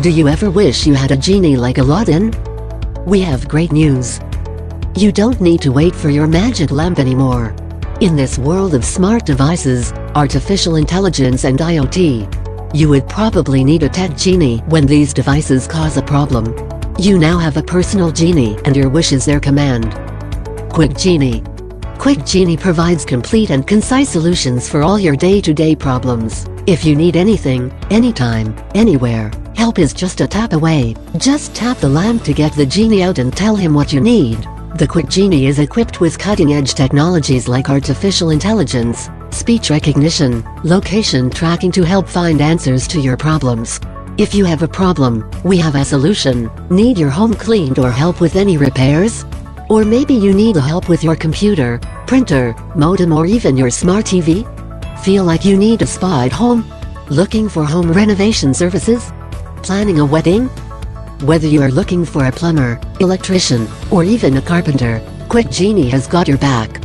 Do you ever wish you had a genie like Aladdin? We have great news. You don't need to wait for your magic lamp anymore. In this world of smart devices, artificial intelligence and IoT, you would probably need a tech genie when these devices cause a problem. You now have a personal genie and your wish is their command. QuickGenie. QuickGenie provides complete and concise solutions for all your day-to-day problems. If you need anything, anytime, anywhere, help is just a tap away. Just tap the lamp to get the genie out and tell him what you need. The QuickGenie is equipped with cutting-edge technologies like artificial intelligence, speech recognition, location tracking to help find answers to your problems. If you have a problem, we have a solution. Need your home cleaned or help with any repairs? Or maybe you need help with your computer, printer, modem or even your smart TV? Feel like you need a spa at home? Looking for home renovation services? Planning a wedding? Whether you are looking for a plumber, electrician, or even a carpenter, QuickGenie has got your back.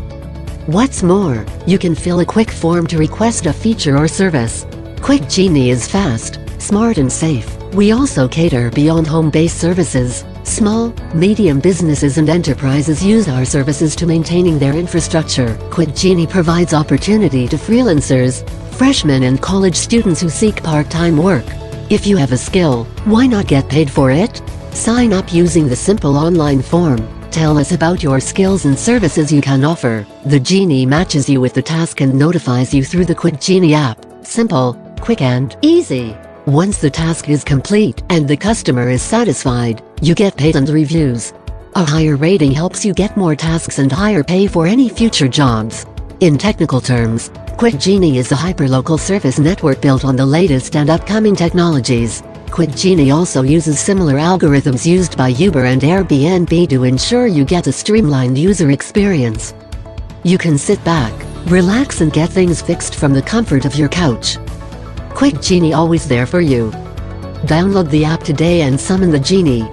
What's more, you can fill a quick form to request a feature or service. QuickGenie is fast, smart and safe. We also cater beyond home-based services. Small, medium businesses and enterprises use our services to maintaining their infrastructure. QuickGenie provides opportunity to freelancers, freshmen and college students who seek part-time work. If you have a skill, why not get paid for it? Sign up using the simple online form. Tell us about your skills and services you can offer. The genie matches you with the task and notifies you through the QuickGenie app. Simple, quick and easy. Once the task is complete and the customer is satisfied, you get paid and reviews. A higher rating helps you get more tasks and higher pay for any future jobs. In technical terms, QuickGenie is a hyperlocal service network built on the latest and upcoming technologies. QuickGenie also uses similar algorithms used by Uber and Airbnb to ensure you get a streamlined user experience. You can sit back, relax and get things fixed from the comfort of your couch. QuickGenie always there for you. Download the app today and summon the genie.